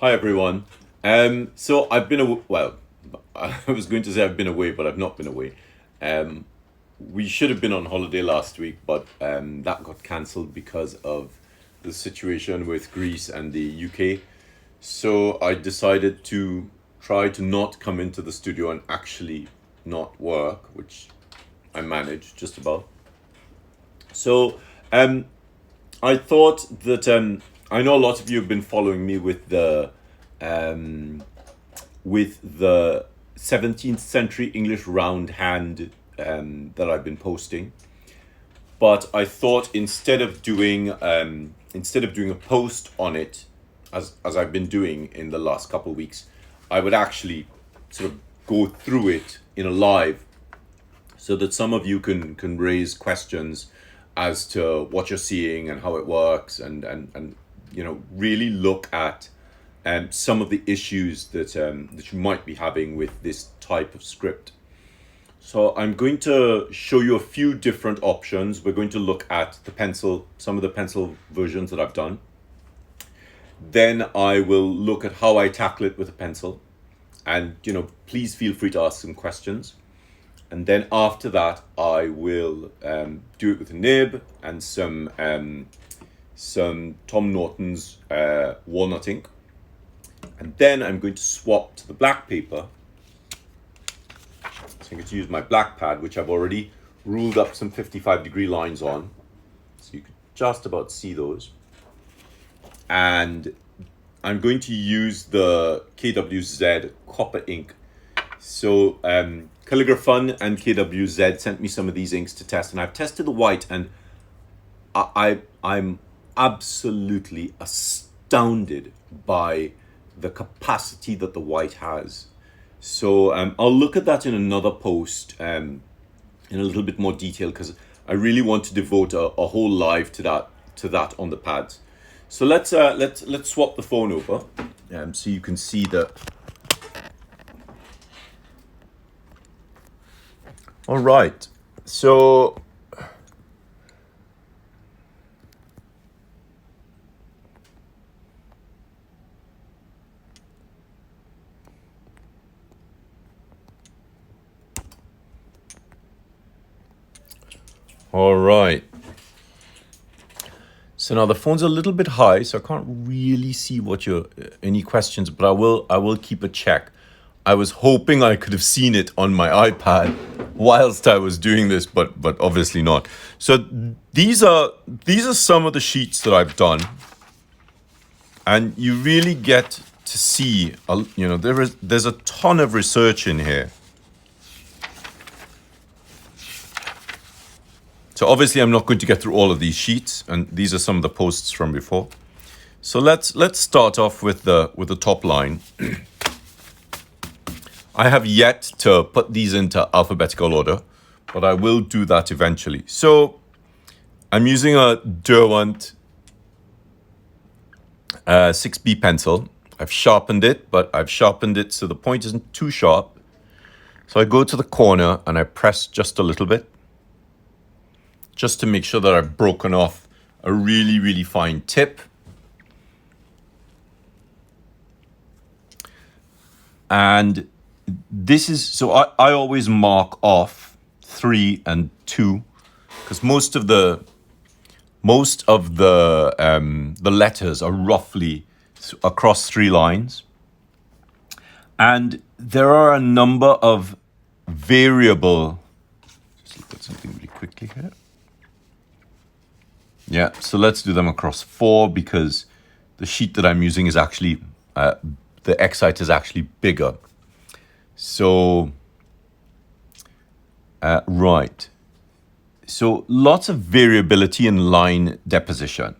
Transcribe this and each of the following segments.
Hi everyone. So I've been well. I was going to say I've been away, but I've not been away. Um, we should have been on holiday last week, but that got cancelled because of the situation with Greece and the UK. So I decided to try to not come into the studio and actually not work, which I managed just about. So um, I thought that I know a lot of you have been following me um, with the 17th century English Roundhand that I've been posting. But I thought instead of doing a post on it, as I've been doing in the last couple of weeks, I would actually sort of go through it in a live, so that some of you can raise questions as to what you're seeing and how it works, and really look at some of the issues that you might be having with this type of script. So I'm going to show you a few different options. We're going to look at some of the pencil versions that I've done. Then I will look at how I tackle it with a pencil, and please feel free to ask some questions. And then after that, I will do it with a nib and some Tom Norton's Walnut ink. And then I'm going to swap to the black paper. So I'm going to use my black pad, which I've already ruled up some 55-degree lines on. So you can just about see those. And I'm going to use the KWZ Copper Ink. So Calligraphy and KWZ sent me some of these inks to test, and I've tested the white, and I'm absolutely astounded by the capacity that the white has. So I'll look at that in another post in a little bit more detail, because I really want to devote a whole live to that on the pads. So let's swap the phone over, so you can see that. All right. So all right. So now the phone's a little bit high, so I can't really see what your any questions, but I will keep a check. I was hoping I could have seen it on my iPad whilst I was doing this, but obviously not. So these are some of the sheets that I've done, and you really get to see, there's a ton of research in here. So obviously I'm not going to get through all of these sheets, and these are some of the posts from before. So let's start off with the top line. I have yet to put these into alphabetical order, but I will do that eventually. So I'm using a Derwent 6B pencil. I've sharpened it, but I've sharpened it so the point isn't too sharp. So I go to the corner and I press just a little bit, just to make sure that I've broken off a really, really fine tip. And this is, so I always mark off 3 and 2, because most of the letters are roughly across 3 lines. And there are a number of variable, just look at something really quickly here. Yeah, so let's do them across 4, because the sheet that I'm using is actually, the X-height is actually bigger. So, right. So lots of variability in line deposition.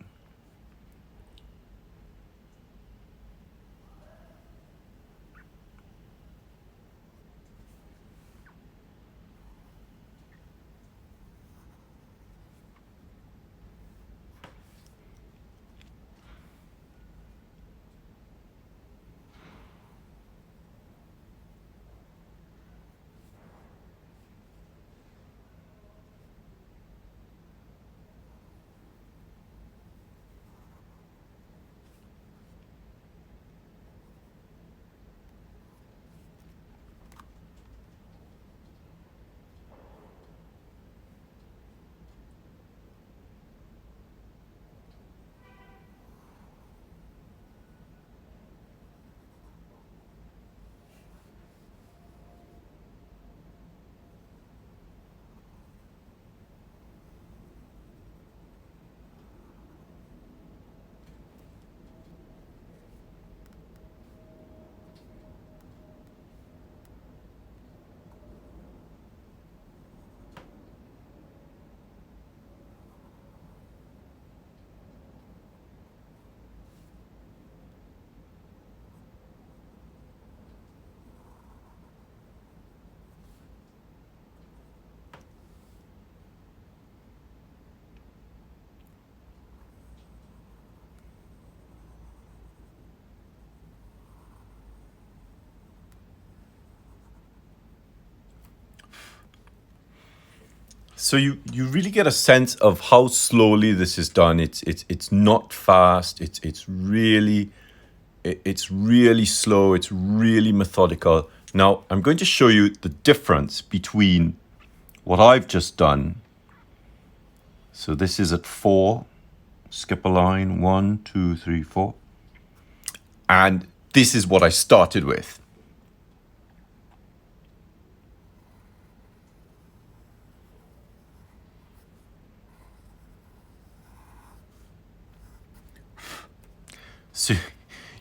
So you really get a sense of how slowly this is done. It's not fast. It's really slow. It's really methodical. Now I'm going to show you the difference between what I've just done. So this is at 4. Skip a line, 1, 2, 3, 4. And this is what I started with. So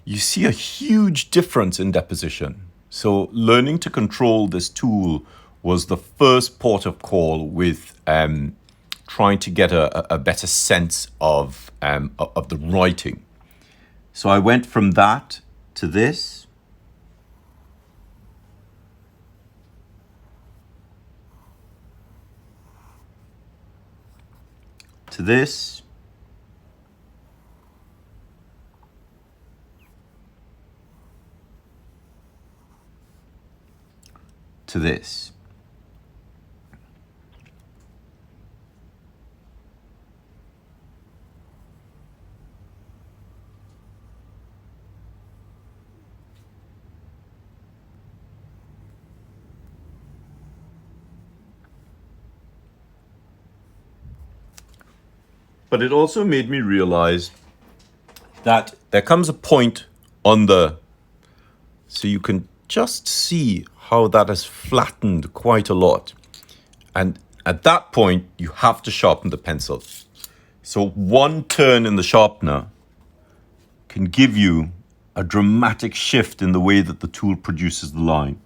you see a huge difference in deposition. So learning to control this tool was the first port of call with trying to get a better sense of the writing. So I went from that to this. To this. To this. But it also made me realize that there comes a point on the, so you can just see how that has flattened quite a lot. And at that point, you have to sharpen the pencil. So one turn in the sharpener can give you a dramatic shift in the way that the tool produces the line.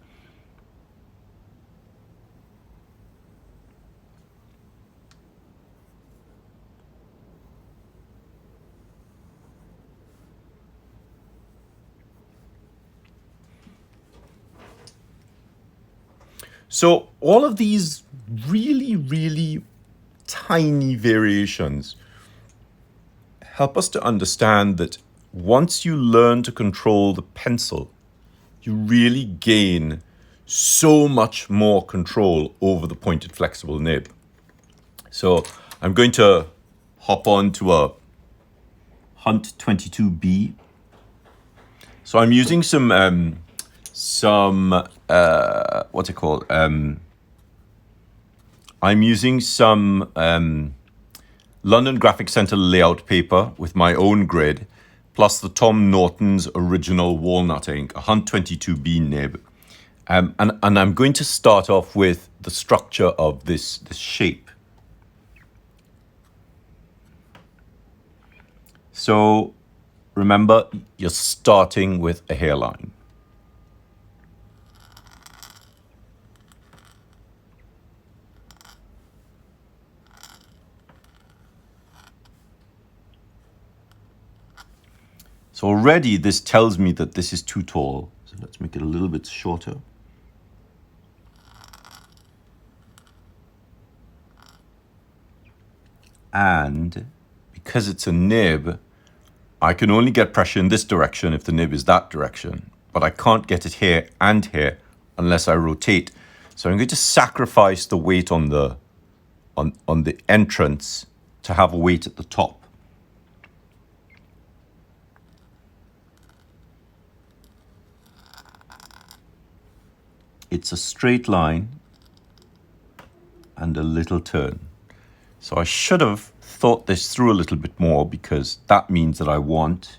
So all of these really tiny variations help us to understand that once you learn to control the pencil, you really gain so much more control over the pointed flexible nib. So I'm going to hop on to a Hunt 22B. So I'm using some what's it called? I'm using some London Graphic Centre layout paper with my own grid, plus the Tom Norton's original Walnut ink, a Hunt 22B nib. And I'm going to start off with the structure of this shape. So remember, you're starting with a hairline. So already this tells me that this is too tall. So let's make it a little bit shorter. And because it's a nib, I can only get pressure in this direction if the nib is that direction, but I can't get it here and here unless I rotate. So I'm going to sacrifice the weight on the entrance to have a weight at the top. It's a straight line and a little turn. So I should have thought this through a little bit more, because that means that I want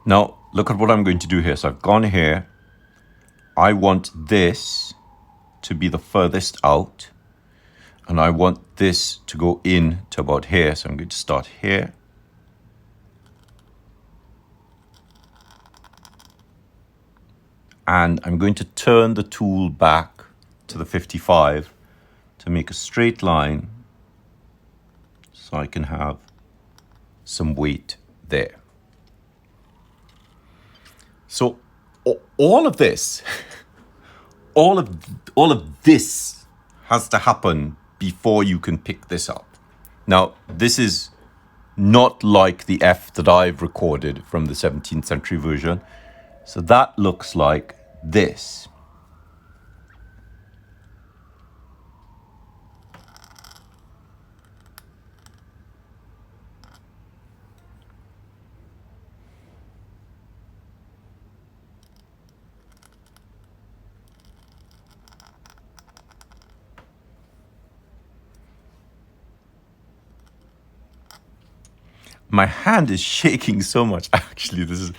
now look at what I'm going to do here. So I've gone here. I want this to be the furthest out, and I want this to go in to about here. So I'm going to start here. And I'm going to turn the tool back to the 55 to make a straight line so I can have some weight there. So all of this, all of this has to happen before you can pick this up. Now, this is not like the F that I've recorded from the 17th century version. So that looks like this. My hand is shaking so much. Actually, this is,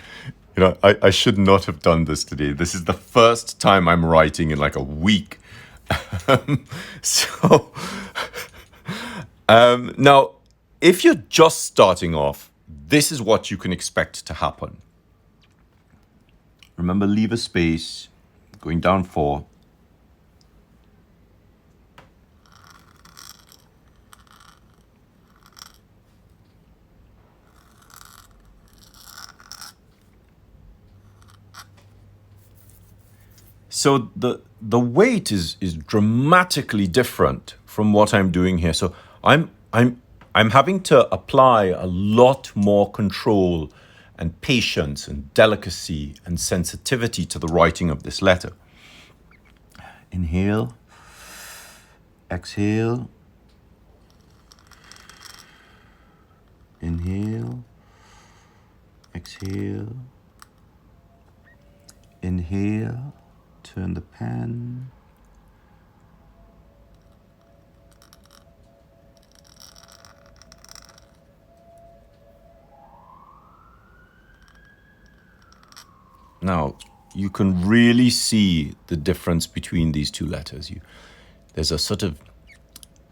I should not have done this today. This is the first time I'm writing in like a week. So, now, if you're just starting off, this is what you can expect to happen. Remember, leave a space, going down 4. So the weight is dramatically different from what I'm doing here. So I'm having to apply a lot more control and patience and delicacy and sensitivity to the writing of this letter. Inhale, exhale, inhale, exhale, inhale. Turn the pen. Now, you can really see the difference between these two letters. There's a sort of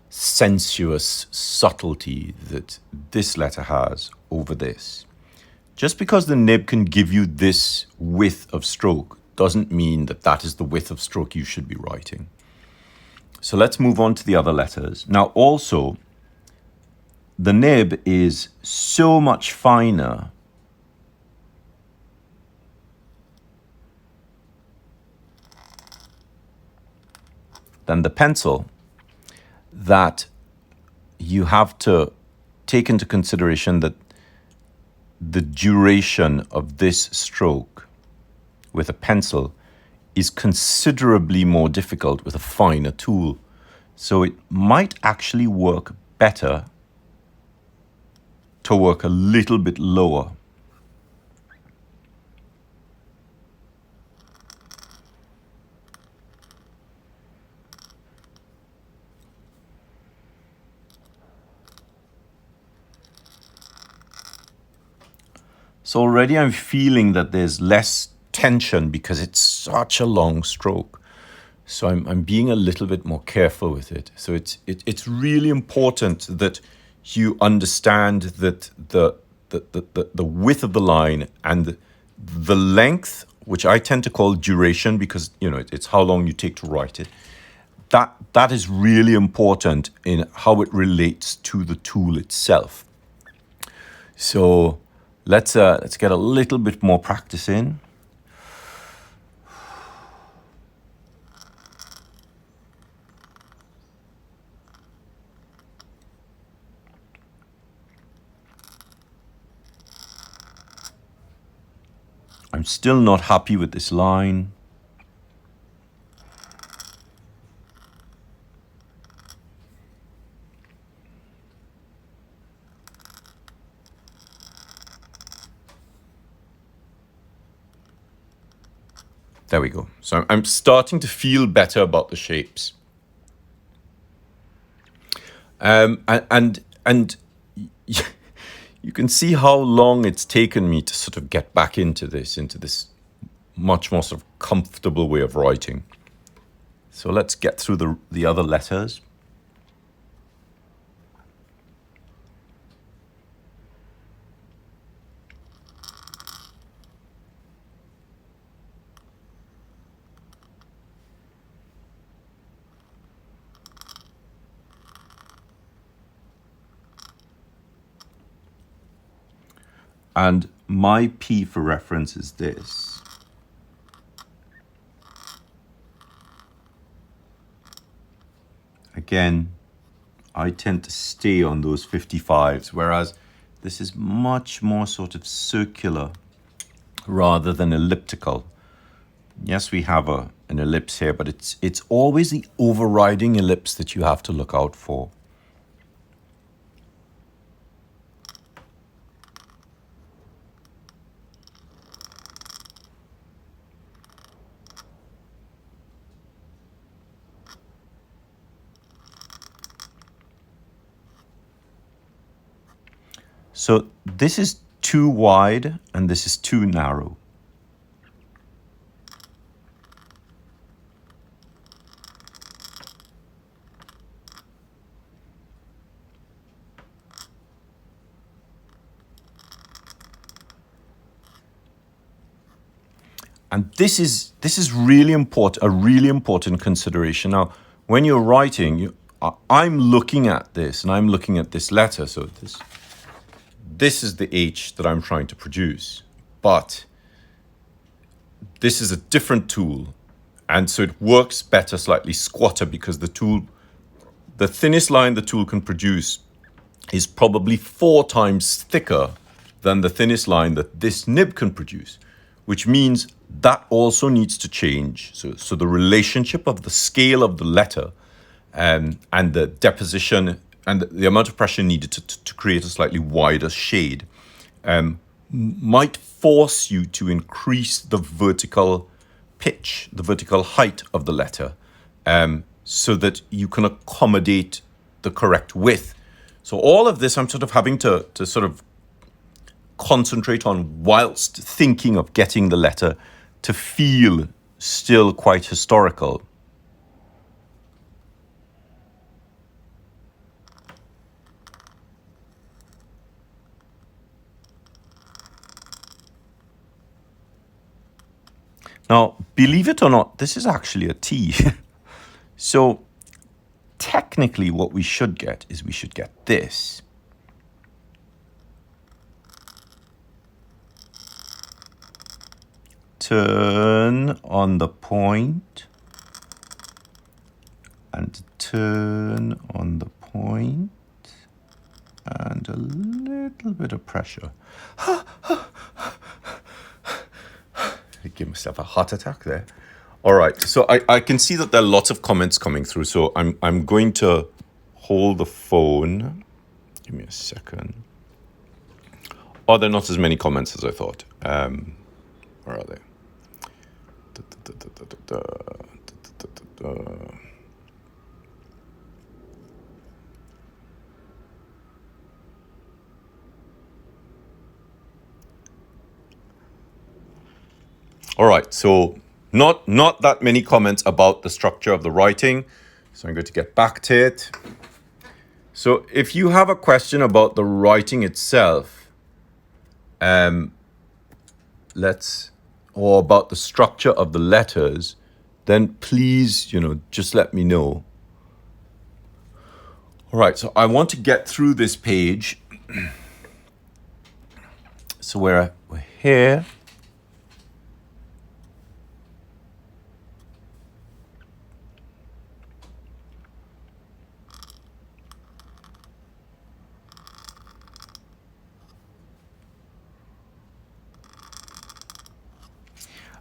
sensuous subtlety that this letter has over this. Just because the nib can give you this width of stroke doesn't mean that that is the width of stroke you should be writing. So let's move on to the other letters. Now also, the nib is so much finer than the pencil that you have to take into consideration that the duration of this stroke with a pencil is considerably more difficult with a finer tool. So it might actually work better to work a little bit lower. So already I'm feeling that there's less tension because it's such a long stroke. So I'm being a little bit more careful with it. So it's really important that you understand that the width of the line and the length, which I tend to call duration because it's how long you take to write it. That is really important in how it relates to the tool itself. So let's get a little bit more practice in. I'm still not happy with this line. There we go. So I'm starting to feel better about the shapes. And you can see how long it's taken me to sort of get back into this much more sort of comfortable way of writing. So let's get through the other letters. And my P for reference is this. Again, I tend to stay on those 55s, whereas This is much more sort of circular rather than elliptical. Yes, we have an ellipse here, but it's always the overriding ellipse that you have to look out for. So this is too wide and this is too narrow. And this is really important, a really important consideration. Now, when you're writing, I'm looking at this and I'm looking at this letter. So this is the H that I'm trying to produce, but this is a different tool. And so it works better slightly squatter because the thinnest line the tool can produce is probably 4 times thicker than the thinnest line that this nib can produce, which means that also needs to change. So the relationship of the scale of the letter and the deposition and the amount of pressure needed to create a slightly wider shade might force you to increase the vertical pitch, the vertical height of the letter, so that you can accommodate the correct width. So all of this I'm sort of having to sort of concentrate on whilst thinking of getting the letter to feel still quite historical. Now, believe it or not, this is actually a T. So technically what we should get is we should get this. Turn on the point and turn on the point and a little bit of pressure. I give myself a heart attack there. All right, so I can see that there are lots of comments coming through, so I'm going to hold the phone. Give me a second. Oh, there are not as many comments as I thought. Where are they? All right, so not that many comments about the structure of the writing. So I'm going to get back to it. So if you have a question about the writing itself, or about the structure of the letters, then please, just let me know. All right, so I want to get through this page. So we're here.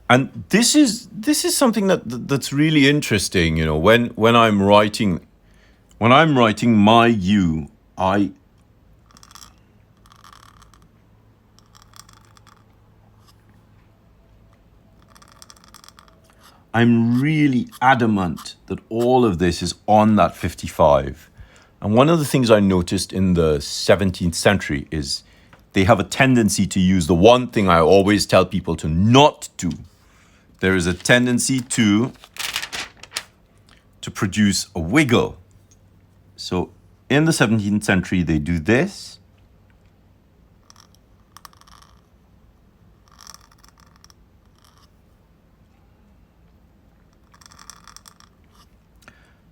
And this is something that's really interesting, when I'm writing my U, I'm really adamant that all of this is on that 55. And one of the things I noticed in the 17th century is they have a tendency to use the one thing I always tell people to not do. There is a tendency to produce a wiggle. So in the 17th century, they do this.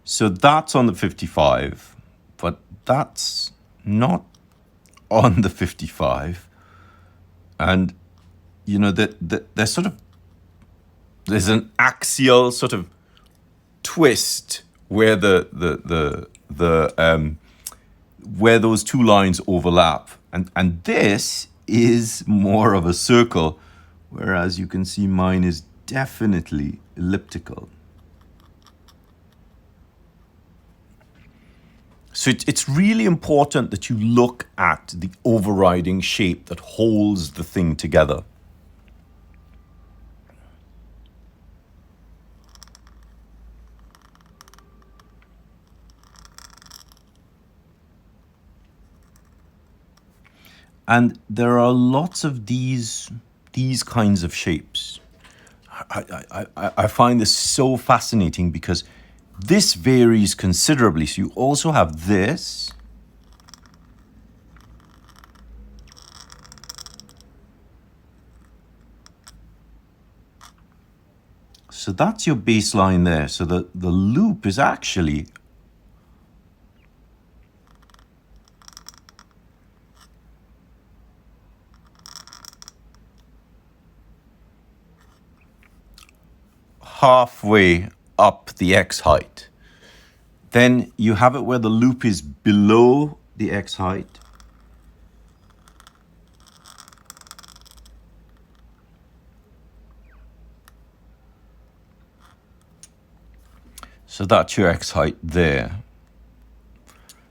So that's on the 55, but that's not on the 55. And, there's sort of, there's an axial sort of twist where where those two lines overlap, And this is more of a circle, whereas you can see mine is definitely elliptical. So it's really important that you look at the overriding shape that holds the thing together. And there are lots of these kinds of shapes. I find this so fascinating because this varies considerably. So you also have this. So that's your baseline there. So the loop is actually halfway up the X height. Then you have it where the loop is below the X height. So that's your X height there.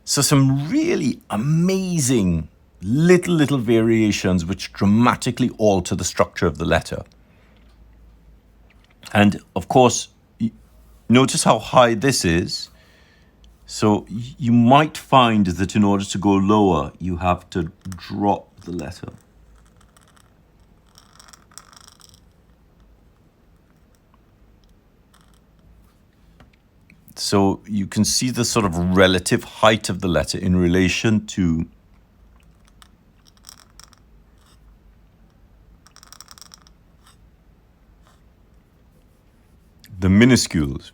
So some really amazing little variations which dramatically alter the structure of the letter. And of course, notice how high this is. So you might find that in order to go lower, you have to drop the letter. So you can see the sort of relative height of the letter in relation to the minuscules.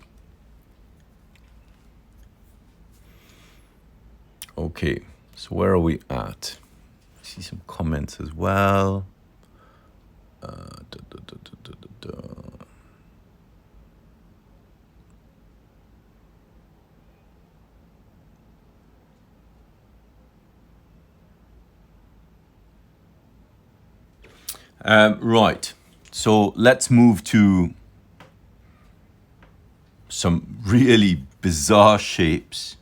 Okay, so where are we at? I see some comments as well. Right, so let's move to some really bizarre shapes.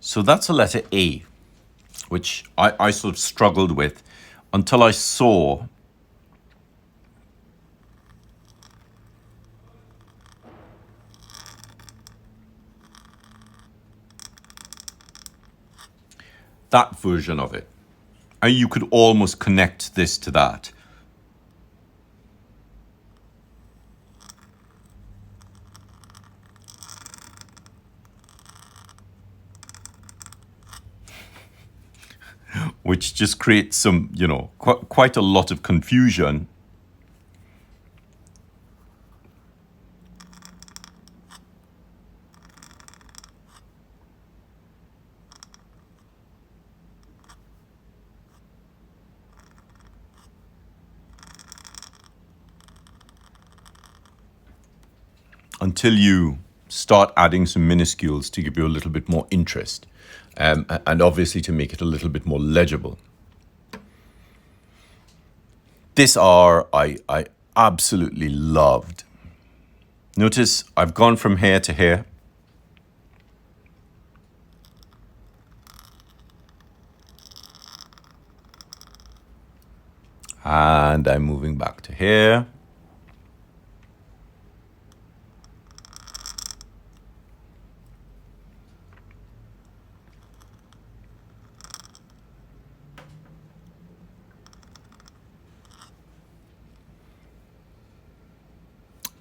So that's a letter A, which I sort of struggled with until I saw that version of it. And you could almost connect this to that. Which just creates some, quite a lot of confusion. Until you start adding some minuscules to give you a little bit more interest, and obviously to make it a little bit more legible. This R I absolutely loved. Notice I've gone from here to here. And I'm moving back to here.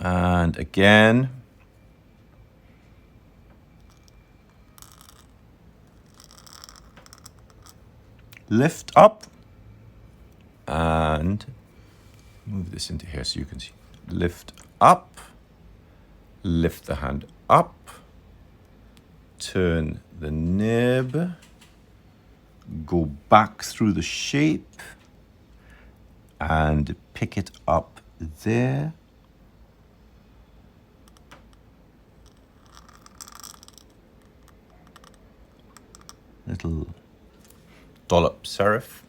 And again. Lift up. And move this into here so you can see. Lift up. Lift the hand up. Turn the nib. Go back through the shape. and pick it up there. Little dollop serif.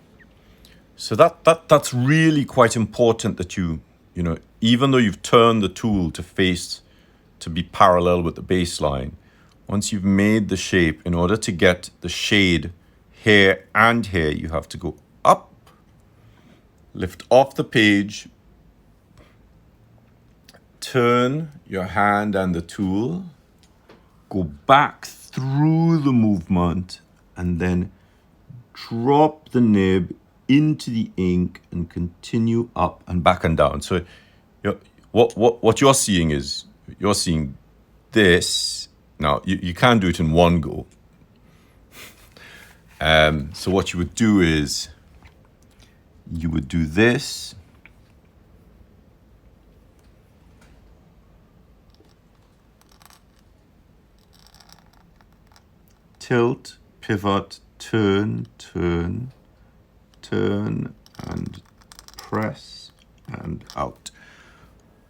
So that's really quite important that you know, even though you've turned the tool to face to be parallel with the baseline, once you've made the shape, in order to get the shade here and here, you have to go up, lift off the page, turn your hand and the tool, go back through the movement, and then drop the nib into the ink and continue up and back and down. So what you're seeing is, you're seeing this. Now, you can do it in one go. So what you would do is, you would do this. Tilt, pivot, turn, turn, turn, and press, and out.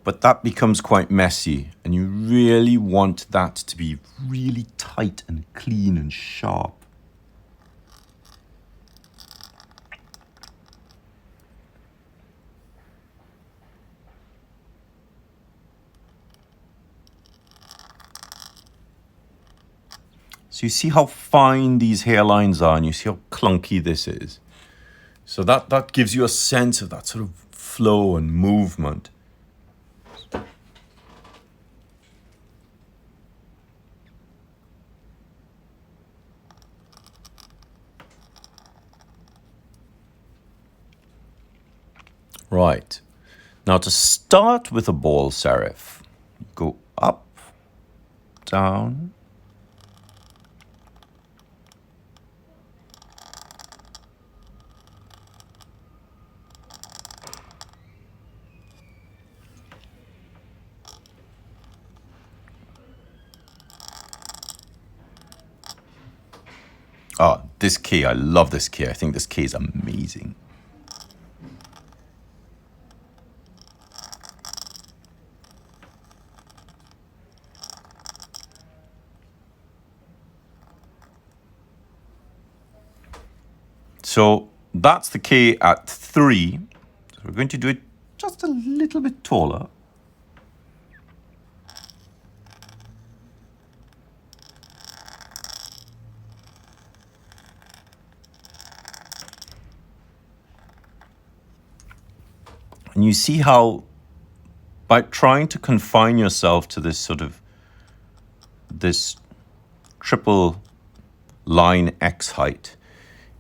But that becomes quite messy, and you really want that to be really tight and clean and sharp. So you see how fine these hairlines are, and you see how clunky this is. So that gives you a sense of that sort of flow and movement. Right. Now to start with a ball serif, go up, down, this key, I love this key. I think this key is amazing. So that's the K at 3. So we're going to do it just a little bit taller. And you see how, by trying to confine yourself to this sort of, this triple line X height,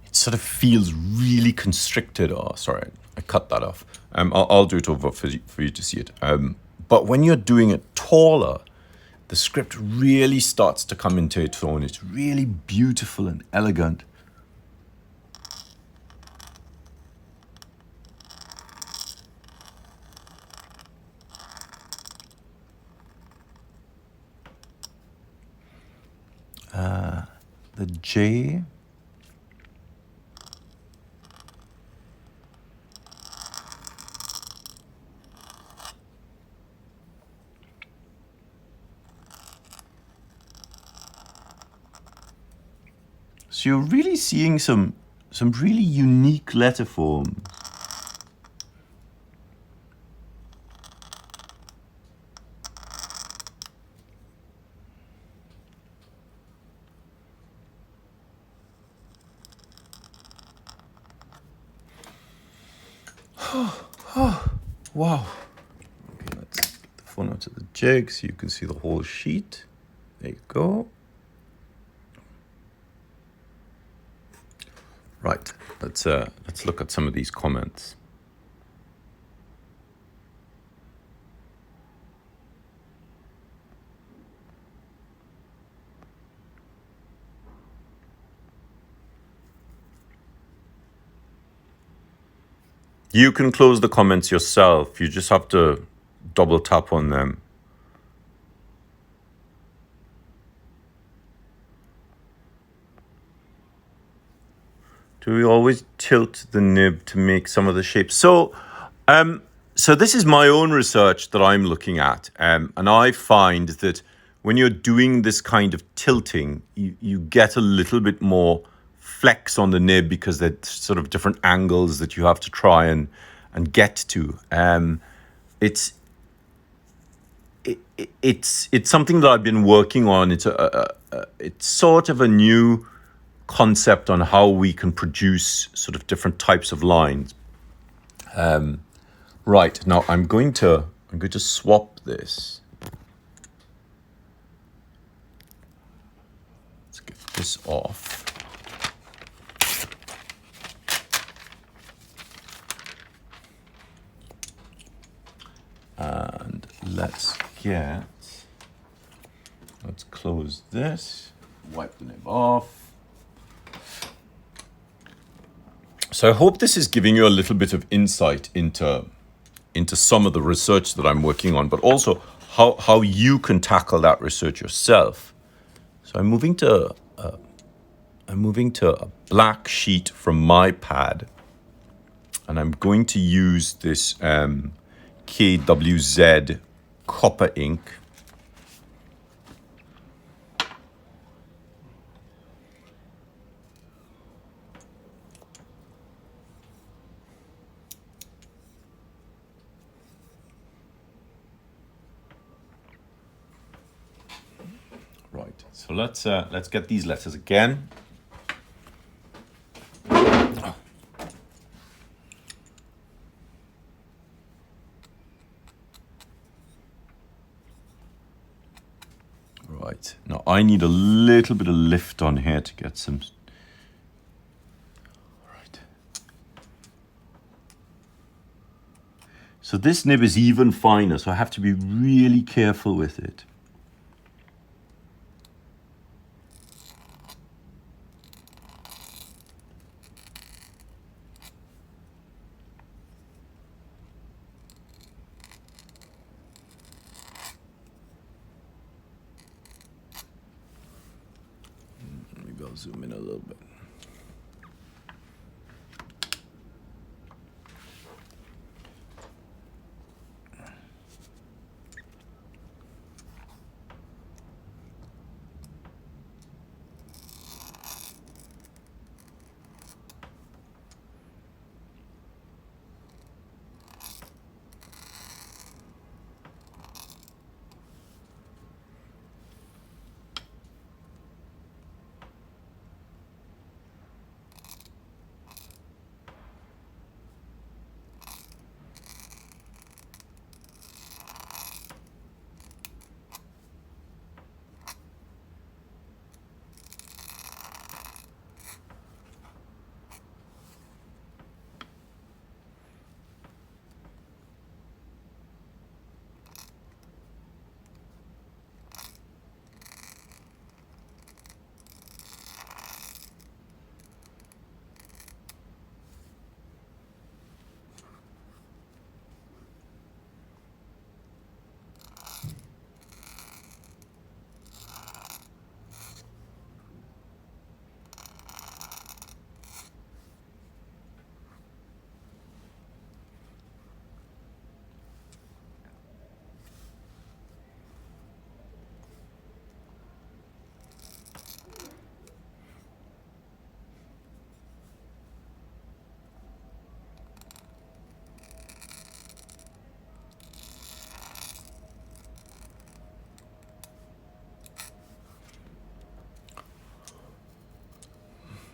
it sort of feels really constricted. Oh, sorry, I cut that off. I'll do it over for you to see it. But when you're doing it taller, the script really starts to come into its own. It's really beautiful and elegant. The J. So you're really seeing some really unique letter forms. Wow. Okay, let's get the phone out of the jig so you can see the whole sheet. There you go. Right, let's look at some of these comments. You can close the comments yourself. You just have to double tap on them. Do we always tilt the nib to make some of the shapes? So So this is my own research that I'm looking at, and I find that when you're doing this kind of tilting, you get a little bit more flex on the nib because there's sort of different angles that you have to try and get to. It's something that I've been working on. It's sort of a new concept on how we can produce sort of different types of lines. Right, now I'm going to swap this. Let's get this off. And let's close this, wipe the nib off. So I hope this is giving you a little bit of insight into some of the research that I'm working on, but also how you can tackle that research yourself. So I'm moving to a black sheet from my pad, and I'm going to use this KWZ Copper Ink. Right, so let's get these letters again. Right, now I need a little bit of lift on here to get some. Right. So this nib is even finer, so I have to be really careful with it. Maybe I'll zoom in a little bit.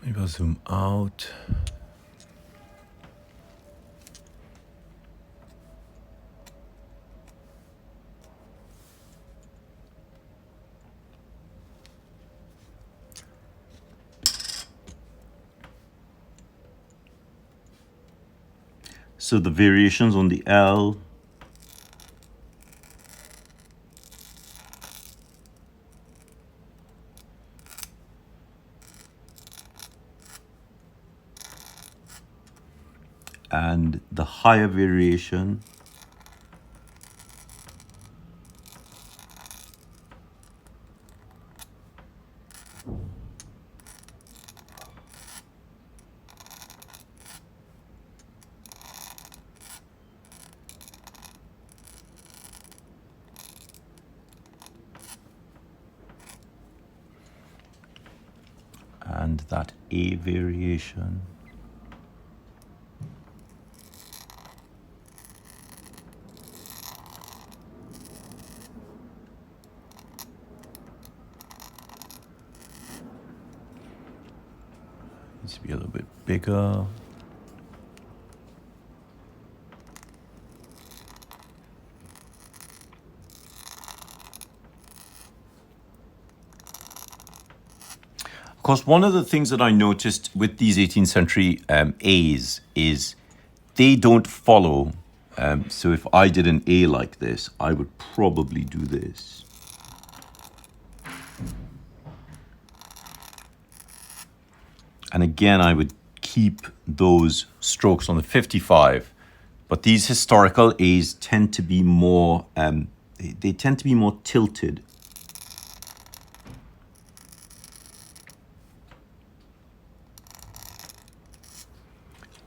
Maybe I'll zoom out. So the variations on the L, and the higher variation and that A variation. Needs to be a little bit bigger. Of course, one of the things that I noticed with these 18th century A's is they don't follow. So if I did an A like this, I would probably do this. And again, I would keep those strokes on the 55. But these historical A's tend to be more, they tend to be more tilted.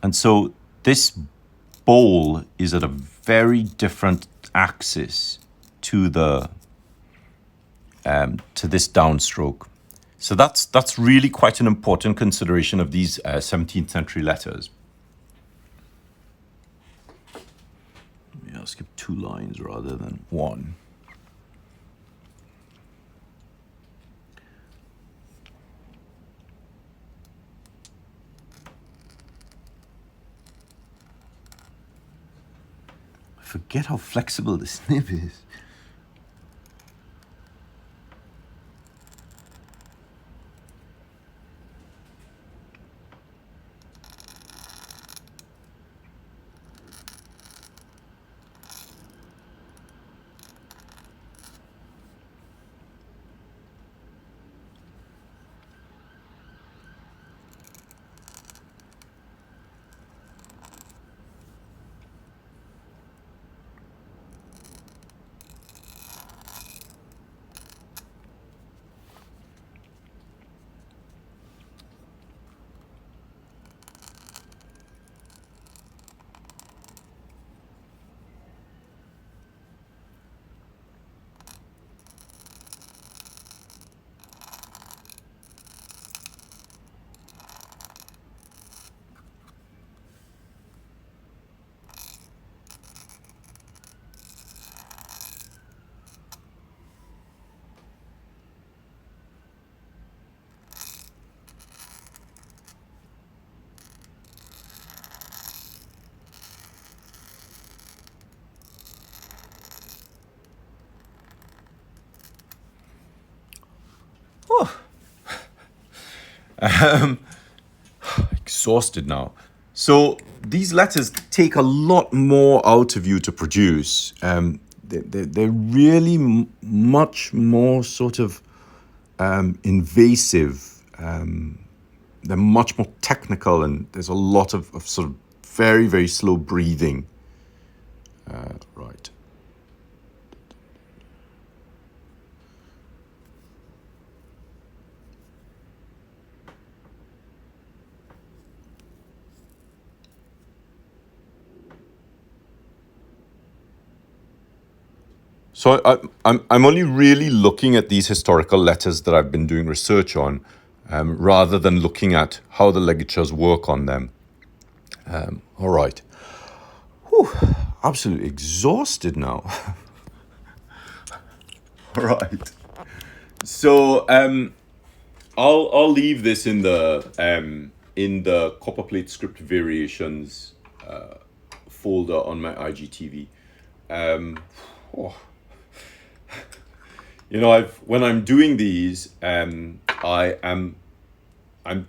And so this bowl is at a very different axis to the to this downstroke. So that's really quite an important consideration of these 17th century letters. Maybe I'll skip 2 lines rather than 1. I forget how flexible this nib is. Exhausted now. So these letters take a lot more out of you to produce. They're really much more sort of invasive. They're much more technical, and there's a lot of sort of very, very slow breathing. Right. So I'm only really looking at these historical letters that I've been doing research on, rather than looking at how the ligatures work on them. All right. Whew, absolutely exhausted now. All right. So I'll leave this in the Copperplate script variations folder on my IGTV. You know, when I'm doing these, I'm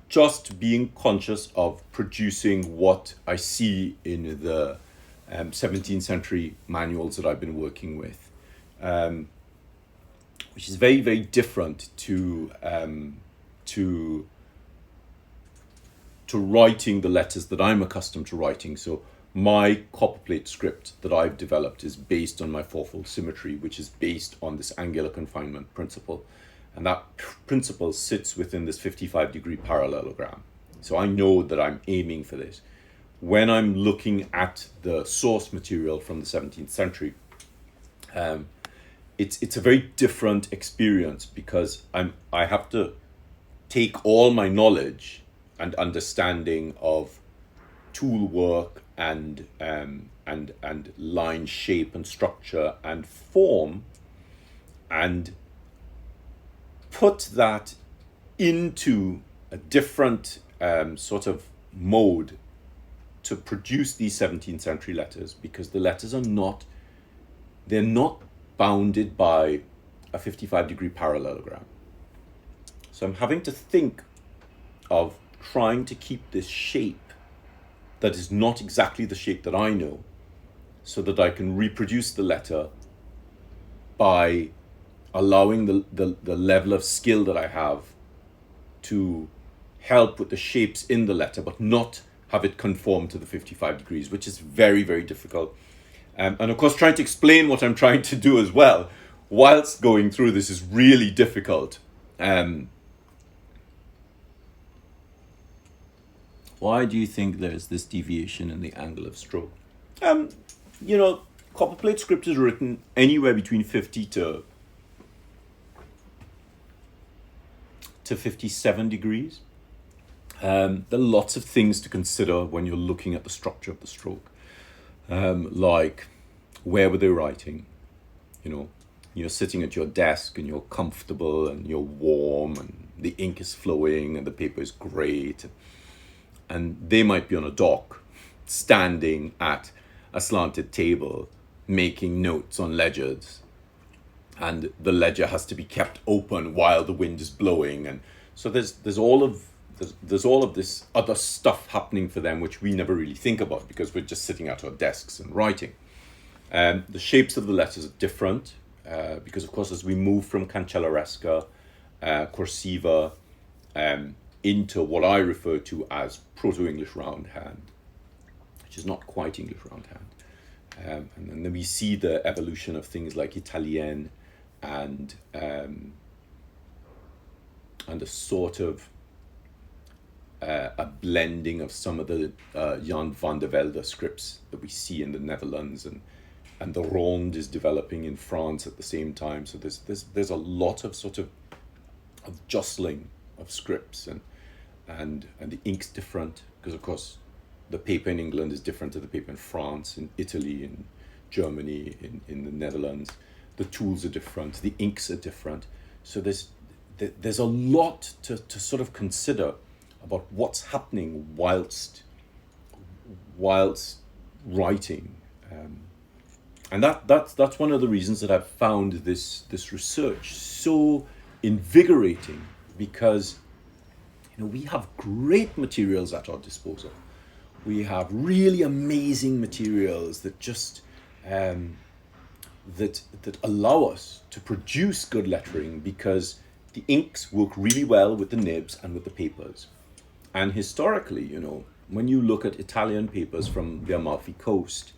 just being conscious of producing what I see in the 17th century manuals that I've been working with, which is very, very different to writing the letters that I'm accustomed to writing. So my Copperplate script that I've developed is based on my Fourfold Symmetry, which is based on this angular confinement principle. And that principle sits within this 55-degree parallelogram. So I know that I'm aiming for this. When I'm looking at the source material from the 17th century, it's a very different experience, because I have to take all my knowledge and understanding of tool work and line shape and structure and form, and put that into a different sort of mode to produce these 17th century letters, because the letters are not, they're not bounded by a 55-degree parallelogram. So I'm having to think of trying to keep this shape that is not exactly the shape that I know, so that I can reproduce the letter by allowing the level of skill that I have to help with the shapes in the letter, but not have it conform to the 55 degrees, which is very, very difficult. And of course, trying to explain what I'm trying to do as well, whilst going through this, is really difficult. Why do you think there's this deviation in the angle of stroke? You know, Copperplate script is written anywhere between 50 to 57 degrees. There are lots of things to consider when you're looking at the structure of the stroke. Like, where were they writing? You know, you're sitting at your desk and you're comfortable and you're warm and the ink is flowing and the paper is great. And they might be on a dock, standing at a slanted table, making notes on ledgers. And the ledger has to be kept open while the wind is blowing. And so there's all of this other stuff happening for them, which we never really think about because we're just sitting at our desks and writing. The shapes of the letters are different because, of course, as we move from cancellaresca, cursiva, into what I refer to as Proto-English Roundhand, which is not quite English Roundhand. And then we see the evolution of things like Italien and a sort of a blending of some of the Jan van der Velde scripts that we see in the Netherlands, and the Ronde is developing in France at the same time. So there's a lot of sort of jostling of scripts, and the ink's different because, of course, the paper in England is different to the paper in France, in Italy, in Germany, in the Netherlands. The tools are different, the inks are different. So there's a lot to sort of consider about what's happening whilst writing. And that's one of the reasons that I've found this research so invigorating, because we have great materials at our disposal. We have really amazing materials that just that allow us to produce good lettering, because the inks work really well with the nibs and with the papers. And historically, when you look at Italian papers from the Amalfi Coast,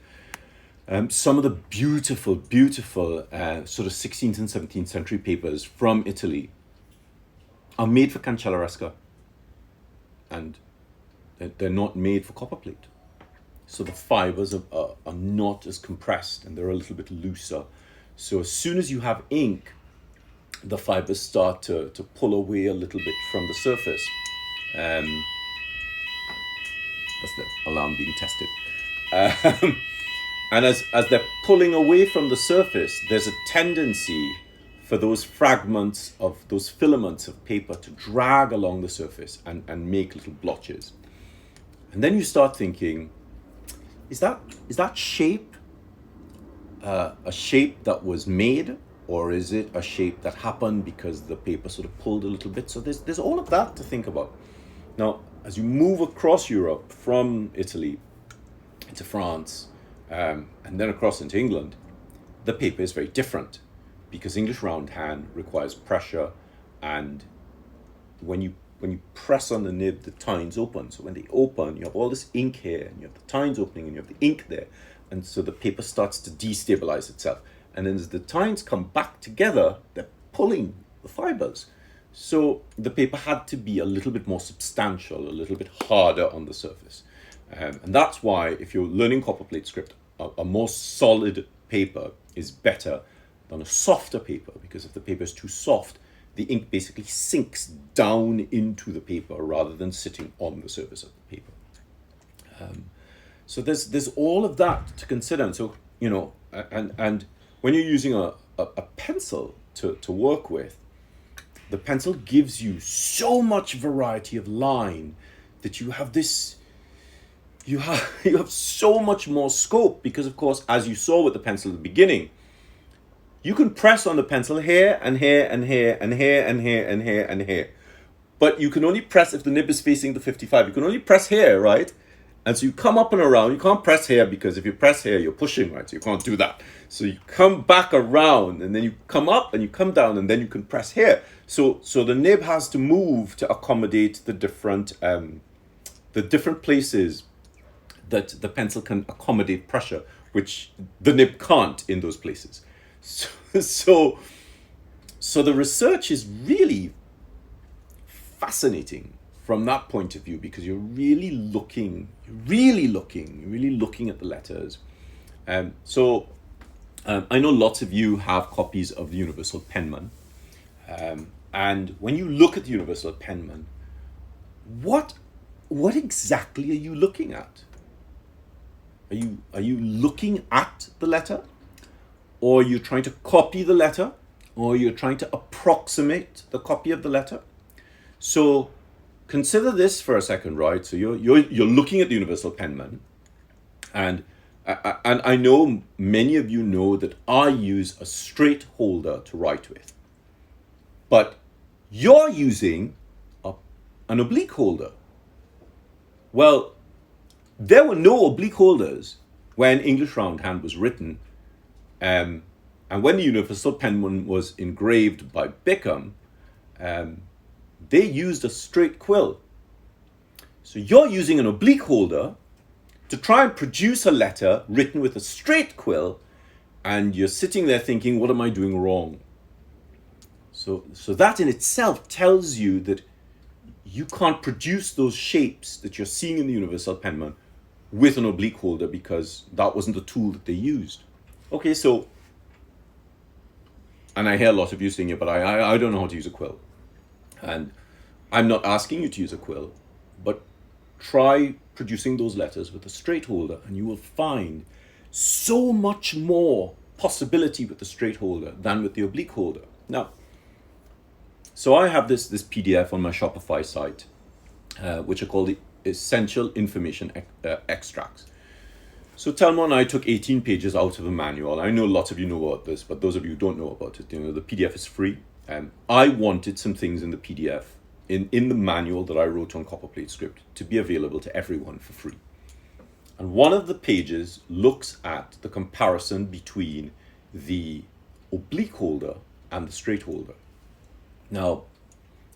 some of the beautiful sort of 16th and 17th century papers from Italy are made for cancellaresca, and they're not made for copperplate. So the fibers are not as compressed, and they're a little bit looser. So as soon as you have ink, the fibers start to pull away a little bit from the surface. That's the alarm being tested. And as they're pulling away from the surface, there's a tendency for those fragments of those filaments of paper to drag along the surface and make little blotches. And then you start thinking, is that shape a shape that was made, or is it a shape that happened because the paper sort of pulled a little bit? So there's all of that to think about. Now, as you move across Europe from Italy into France, and then across into England, the paper is very different, because English Roundhand requires pressure, and when you press on the nib, the tines open. So when they open, you have all this ink here, and you have the tines opening, and you have the ink there, and so the paper starts to destabilize itself. And then as the tines come back together, they're pulling the fibers. So the paper had to be a little bit more substantial, a little bit harder on the surface. And that's why, if you're learning copperplate script, a more solid paper is better than a softer paper, because if the paper is too soft, the ink basically sinks down into the paper rather than sitting on the surface of the paper. So there's all of that to consider. And so, you know, and when you're using a pencil to work with, the pencil gives you so much variety of line that you have so much more scope, because of course, as you saw with the pencil at the beginning, you can press on the pencil here and here and here and here and here and here and here. But you can only press if the nib is facing the 55. You can only press here, right? And so you come up and around. You can't press here, because if you press here, you're pushing, right? So you can't do that. So you come back around, and then you come up and you come down, and then you can press here. So the nib has to move to accommodate the different places that the pencil can accommodate pressure, which the nib can't in those places. So the research is really fascinating from that point of view, because you're really looking at the letters. So I know lots of you have copies of the Universal Penman. And when you look at the Universal Penman, what exactly are you looking at? Are you looking at the letter? Or you're trying to copy the letter, or you're trying to approximate the copy of the letter? So consider this for a second, right? So you're looking at the Universal Penman, and I know many of you know that I use a straight holder to write with, but you're using an oblique holder. Well, there were no oblique holders when English Roundhand was written. And when the Universal Penman was engraved by Bickham, they used a straight quill. So you're using an oblique holder to try and produce a letter written with a straight quill, and you're sitting there thinking, what am I doing wrong? So that in itself tells you that you can't produce those shapes that you're seeing in the Universal Penman with an oblique holder, because that wasn't the tool that they used. Okay, so, and I hear a lot of you saying it, but I don't know how to use a quill. And I'm not asking you to use a quill, but try producing those letters with a straight holder, and you will find so much more possibility with the straight holder than with the oblique holder. Now, so I have this PDF on my Shopify site, which are called the Essential Information Extracts. So Telma and I took 18 pages out of a manual. I know lots of you know about this, but those of you who don't know about it, you know, the PDF is free. I wanted some things in the PDF, in the manual that I wrote on Copperplate script, to be available to everyone for free. And one of the pages looks at the comparison between the oblique holder and the straight holder. Now,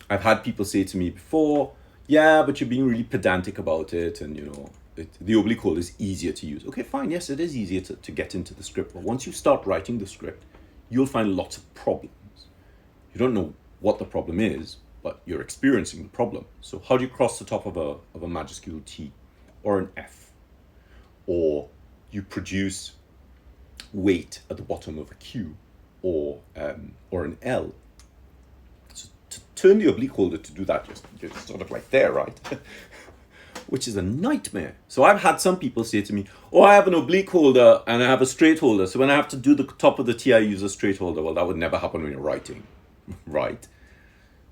I've had people say to me before, yeah, but you're being really pedantic about it, and you know, the oblique holder is easier to use. Okay, fine, yes, it is easier to get into the script, but once you start writing the script, you'll find lots of problems. You don't know what the problem is, but you're experiencing the problem. So how do you cross the top of a majuscule T or an F? Or you produce weight at the bottom of a Q or an L. So to turn the oblique holder to do that, just sort of like there, right? Which is a nightmare. So I've had some people say to me, oh, I have an oblique holder and I have a straight holder, so when I have to do the top of the T, I use a straight holder. Well, that would never happen when you're writing, right?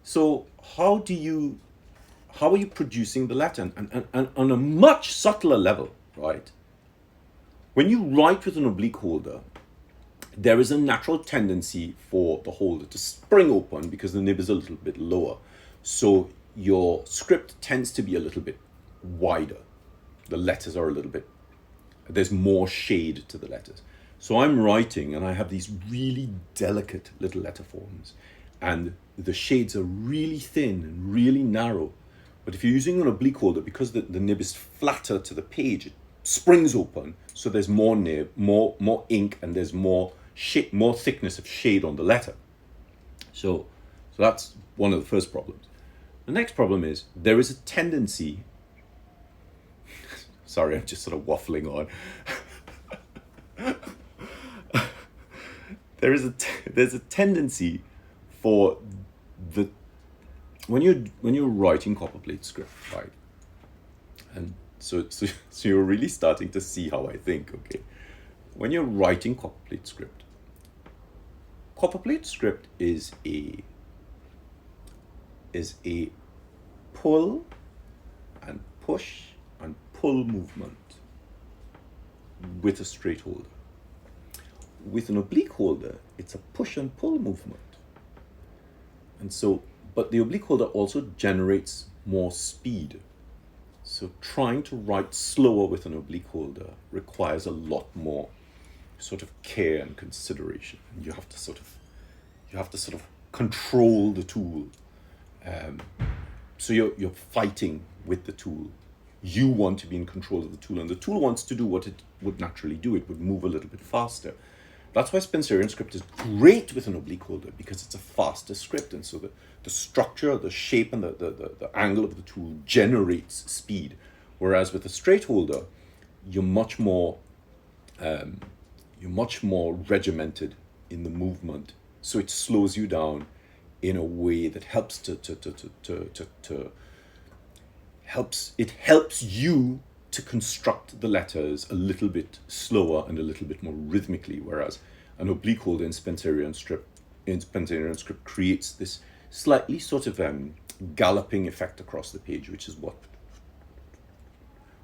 So how are you producing the letter? And on a much subtler level, right? When you write with an oblique holder, there is a natural tendency for the holder to spring open because the nib is a little bit lower. So your script tends to be a little bit wider. The letters are a little bit, there's more shade to the letters. So I'm writing and I have these really delicate little letter forms, and the shades are really thin and really narrow. But if you're using an oblique holder, because the nib is flatter to the page, it springs open, so there's more nib, more ink, and there's more thickness of shade on the letter. So that's one of the first problems. The next problem is there is a tendency, sorry, I'm just sort of waffling on. There's a tendency for the when you're writing Copperplate script, right? And so you're really starting to see how I think, okay? When you're writing Copperplate script is a pull and push and pull movement with a straight holder. With an oblique holder, it's a push and pull movement. And so, but the oblique holder also generates more speed. So trying to write slower with an oblique holder requires a lot more sort of care and consideration. And you have to sort of control the tool. So you're fighting with the tool. You want to be in control of the tool, and the tool wants to do what it would naturally do. It would move a little bit faster. That's why Spencerian script is great with an oblique holder, because it's a faster script, and so the structure, the shape, and the angle of the tool generates speed. Whereas with a straight holder, you're much more regimented in the movement, so it slows you down in a way that helps helps you to construct the letters a little bit slower and a little bit more rhythmically, whereas an oblique holder in Spencerian script creates this slightly sort of galloping effect across the page, which is what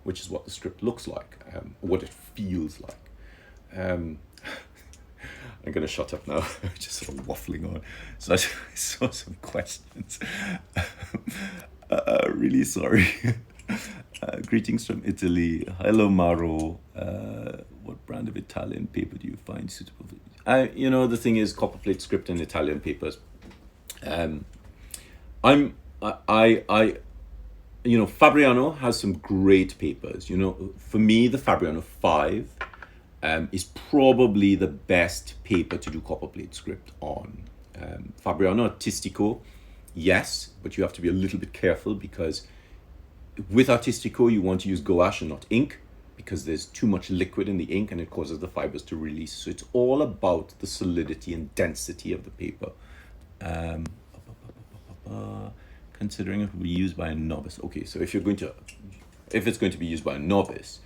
the script looks like, what it feels like. I'm going to shut up now. Just sort of waffling on. So I saw some questions. Really sorry. Greetings from Italy. Hello, Maro. What brand of Italian paper do you find suitable? The thing is, Copperplate script and Italian papers. Fabriano has some great papers. For me, the Fabriano 5 is probably the best paper to do Copperplate script on. Fabriano Artistico, yes, but you have to be a little bit careful, because with Artistico you want to use gouache and not ink, because there's too much liquid in the ink and it causes the fibers to release. So it's all about the solidity and density of the paper. Considering it will be used by a novice. Okay, so if it's going to be used by a novice,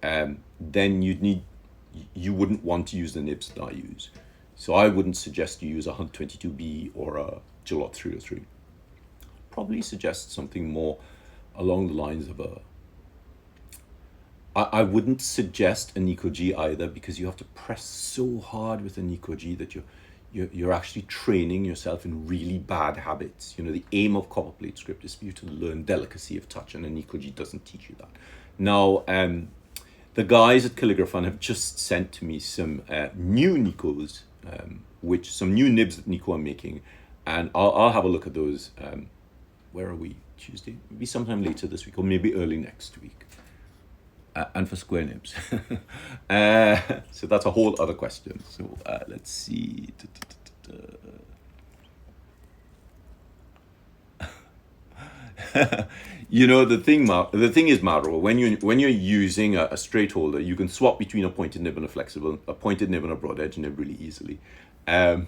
then you wouldn't want to use the nibs that I use. So I wouldn't suggest you use a 122B or a Gillot 303. Probably suggest something more along the lines of I wouldn't suggest a Nico G either, because you have to press so hard with a Nico G that you're actually training yourself in really bad habits. The aim of Copperplate script is for you to learn delicacy of touch, and a Nico G doesn't teach you that. Now, the guys at Calligraphy have just sent to me some new Nikos, some new nibs that Nico are making, and I'll have a look at those. Where are we? Tuesday? Maybe sometime later this week, or maybe early next week. And for square nibs. So that's a whole other question. So let's see. The thing is, Maro, when you're using a straight holder, you can swap between a pointed nib and a pointed nib and a broad edge nib really easily. I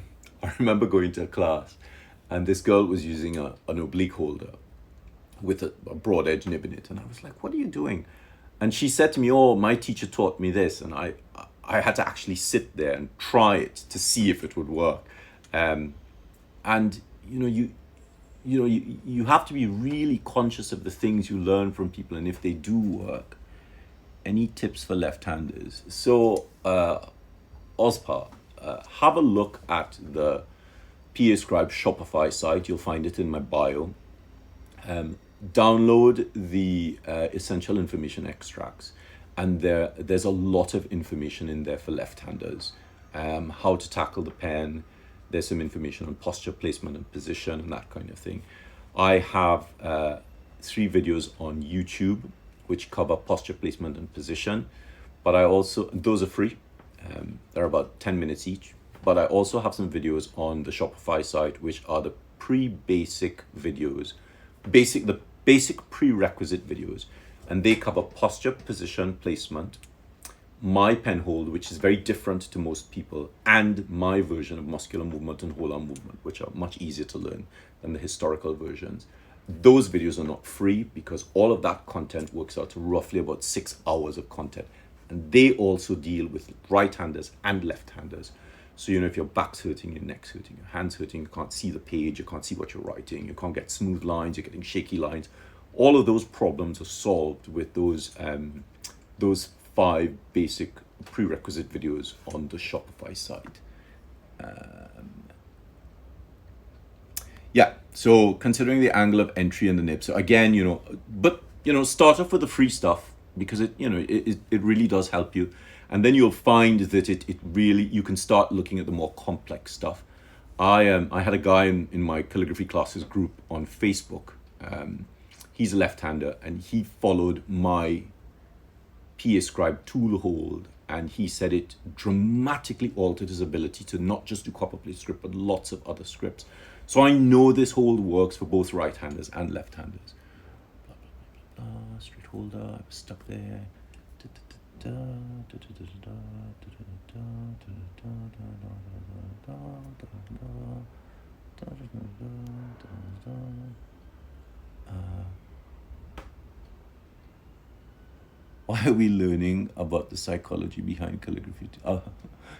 remember going to a class, and this girl was using an oblique holder with a broad edge nib in it, and I was like, "What are you doing?" And she said to me, "Oh, my teacher taught me this," and I had to actually sit there and try it to see if it would work. And you have to be really conscious of the things you learn from people, and if they do work. Any tips for left-handers? So, Ozpa, have a look at the PAScribe Shopify site. You'll find it in my bio. Download the essential information extracts, and there's a lot of information in there for left-handers. How to tackle the pen. There's some information on posture, placement, and position, and that kind of thing. I have 3 videos on YouTube which cover posture, placement, and position, but those are free. They're about 10 minutes each. But I also have some videos on the Shopify site, which are the basic videos, the basic prerequisite videos, and they cover posture, position, placement, my pen hold, which is very different to most people, and my version of muscular movement and whole arm movement, which are much easier to learn than the historical versions. Those videos are not free because all of that content works out to roughly about 6 hours of content. And they also deal with right-handers and left-handers. So, you know, if your back's hurting, your neck's hurting, your hand's hurting, you can't see the page, you can't see what you're writing, you can't get smooth lines, you're getting shaky lines. All of those problems are solved with those 5 basic prerequisite videos on the Shopify site. Yeah, so considering the angle of entry and the nib. So again, you know, but, you know, start off with the free stuff because it, you know, it really does help you. And then you'll find that it really, you can start looking at the more complex stuff. I had a guy in my calligraphy classes group on Facebook. He's a left-hander and he followed my PAScribe tool hold, and he said it dramatically altered his ability to not just do Copperplate script, but lots of other scripts. So I know this hold works for both right-handers and left-handers. Blah, blah, blah, blah, blah. Straight holder, I was stuck there. Why are we learning about the psychology behind calligraphy?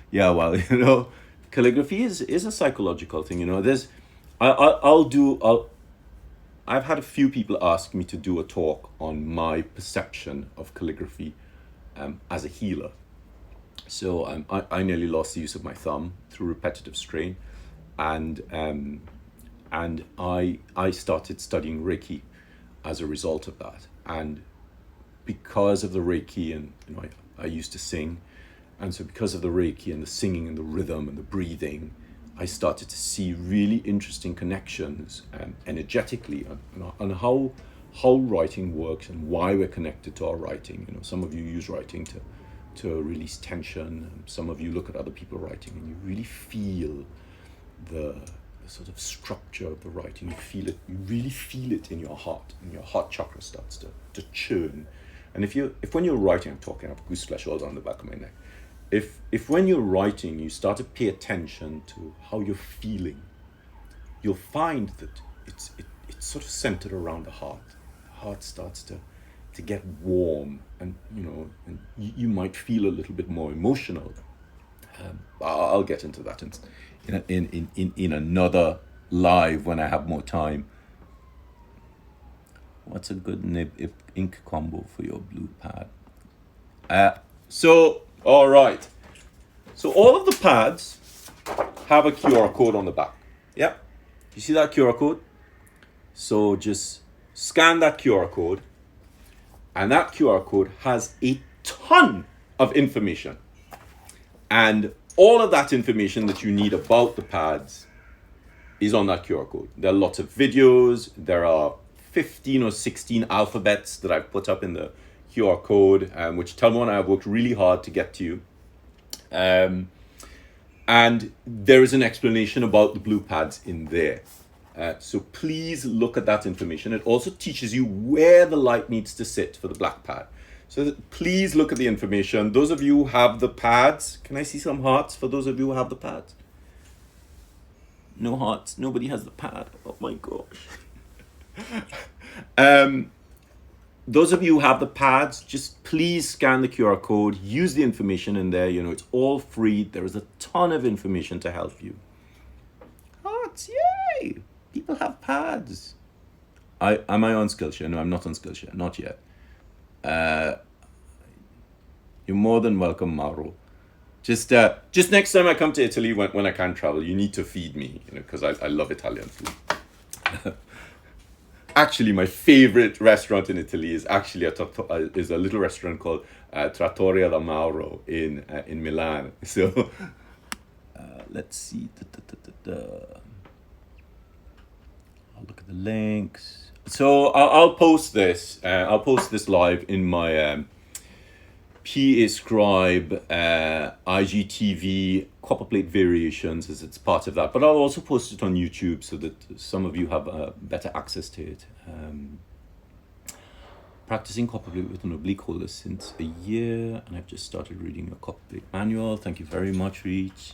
Yeah, well, you know, calligraphy is a psychological thing. You know, there's, I've had a few people ask me to do a talk on my perception of calligraphy as a healer. So I nearly lost the use of my thumb through repetitive strain, and I started studying Reiki as a result of that. And because of the Reiki, and you know, I used to sing, and so because of the Reiki and the singing and the rhythm and the breathing, I started to see really interesting connections energetically on how writing works and why we're connected to our writing. You know, some of you use writing to release tension. Some of you look at other people writing and you really feel the sort of structure of the writing. You feel it. You really feel it in your heart, and your heart chakra starts to churn. And if when you're writing, I'm talking, I have goose flesh all down the back of my neck. If when you're writing, you start to pay attention to how you're feeling, you'll find that it's sort of centered around the heart. The heart starts to get warm, and you know, and you might feel a little bit more emotional. I'll get into that in another live when I have more time. What's a good nib ink combo for your blue pad? So, all right. So all of the pads have a QR code on the back. Yep. You see that QR code? So just scan that QR code, and that QR code has a ton of information. And all of that information that you need about the pads is on that QR code. There are lots of videos. There are 15 or 16 alphabets that I've put up in the QR code, which Telmo and I have worked really hard to get to you. And there is an explanation about the blue pads in there. So please look at that information. It also teaches you where the light needs to sit for the black pad. So please look at the information. Those of you who have the pads, can I see some hearts for those of you who have the pads? No hearts. Nobody has the pad. Oh my gosh. Those of you who have the pads, just please scan the QR code, use the information in there. You know, it's all free. There is a ton of information to help you. Hearts, yay! People have pads. Am I on Skillshare? No, I'm not on Skillshare, not yet. You're more than welcome, Mauro. Just next time I come to Italy, when I can't travel, you need to feed me, you know, because I love Italian food. Actually, my favorite restaurant in Italy is actually is a little restaurant called Trattoria da Mauro in Milan. So let's see. I'll look at the links. So I'll post this. I'll post this live in my PAScribe IGTV Copperplate Variations, as it's part of that. But I'll also post it on YouTube so that some of you have better access to it. practicing Copperplate with an oblique holder since a year, and I've just started reading your Copperplate manual. Thank you very much, Reach.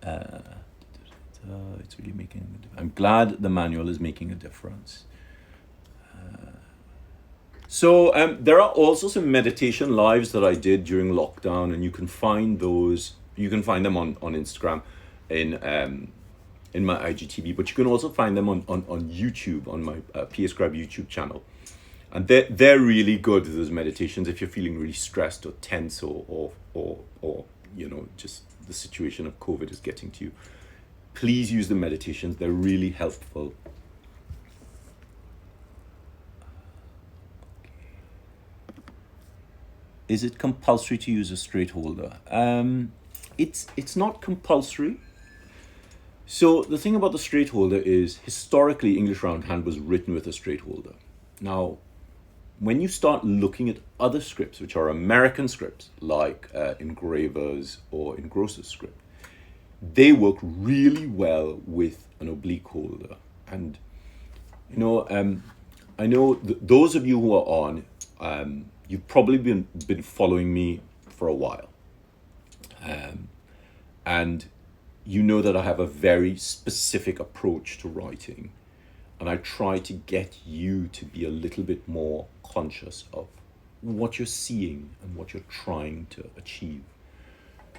It's really making a difference. I'm glad the manual is making a difference. So there are also some meditation lives that I did during lockdown, and you can find those. You can find them on Instagram in my IGTV, but you can also find them on YouTube, on my PAScribe YouTube channel. And they're really good, those meditations, if you're feeling really stressed or tense or you know, just the situation of COVID is getting to you. Please use the meditations. They're really helpful. Is it compulsory to use a straight holder? It's not compulsory. So the thing about the straight holder is, historically, English Roundhand was written with a straight holder. Now, when you start looking at other scripts, which are American scripts, like Engravers or Engrosser's script, they work really well with an oblique holder. And, you know, I know those of you who are on, you've probably been following me for a while. And you know that I have a very specific approach to writing, and I try to get you to be a little bit more conscious of what you're seeing and what you're trying to achieve.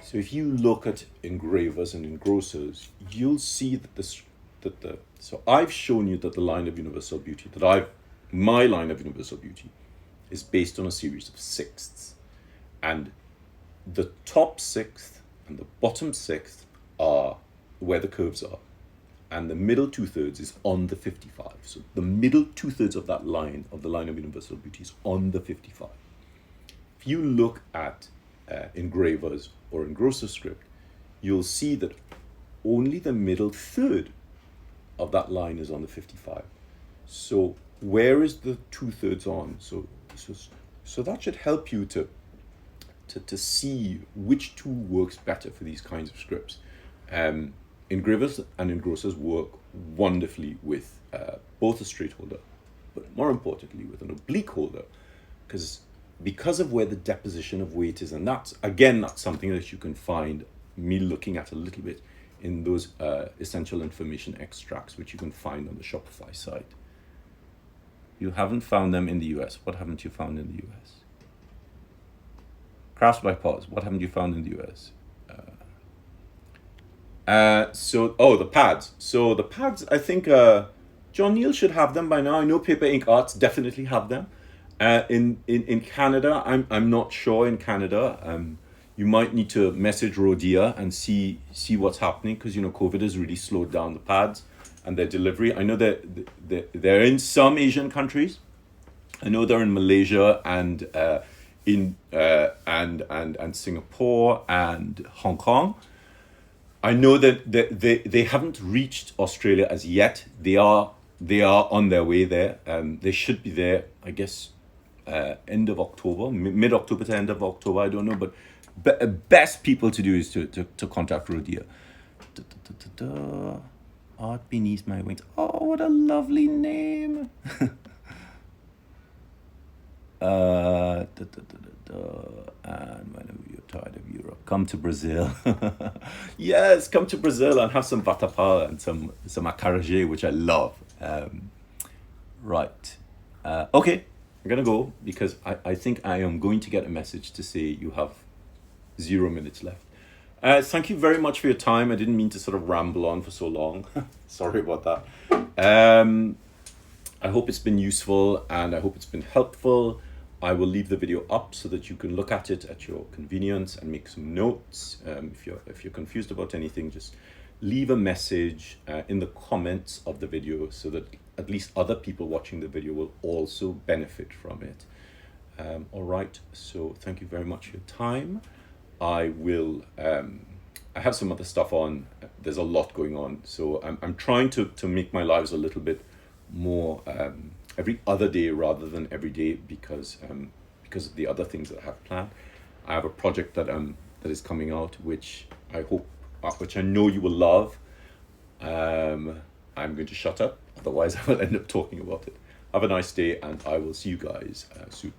So if you look at engravers and engrossers, you'll see that so I've shown you that the line of universal beauty, my line of universal beauty is based on a series of sixths, and the top sixth and the bottom sixth are where the curves are, and the middle 2/3 is on the 55. So the middle 2/3 of that line, of the line of universal beauty, is on the 55. If you look at engravers or engrosser script, you'll see that only the middle third of that line is on the 55. So where is the 2/3 on? So that should help you to see which tool works better for these kinds of scripts. Engravers and engrossers work wonderfully with both a straight holder, but more importantly with an oblique holder, because of where the deposition of weight is. And that's something that you can find me looking at a little bit in those essential information extracts, which you can find on the Shopify site. You haven't found them in the US. What haven't you found in the US? Crafts by Pause. What haven't you found in the US? The pads. So the pads, I think John Neal should have them by now. I know Paper Ink Arts definitely have them. In Canada, I'm not sure. In Canada, you might need to message Rodia and see what's happening, because you know COVID has really slowed down the pads and their delivery. I know that they're in some Asian countries. I know they're in Malaysia and and Singapore and Hong Kong. I know that they haven't reached Australia as yet. They are on their way there. They should be there, I guess, end of October, mid-October to end of October. I don't know, but best people to do is to contact Rodia. Art Beneath My Wings. Oh, what a lovely name. And whenever you're tired of Europe, come to Brazil. Yes, come to Brazil and have some vatapá and some acarajé, which I love. Right. Okay, I'm gonna go because I think I am going to get a message to say you have 0 minutes left. Thank you very much for your time. I didn't mean to sort of ramble on for so long. Sorry about that. I hope it's been useful and I hope it's been helpful. I will leave the video up so that you can look at it at your convenience and make some notes. If you're confused about anything, just leave a message in the comments of the video so that at least other people watching the video will also benefit from it. All right, so thank you very much for your time. I have some other stuff on. There's a lot going on, so I'm trying to make my lives a little bit more every other day rather than every day because of the other things that I have planned. I have a project that is coming out, which I know you will love. I'm going to shut up, otherwise I will end up talking about it. Have a nice day, and I will see you guys soon.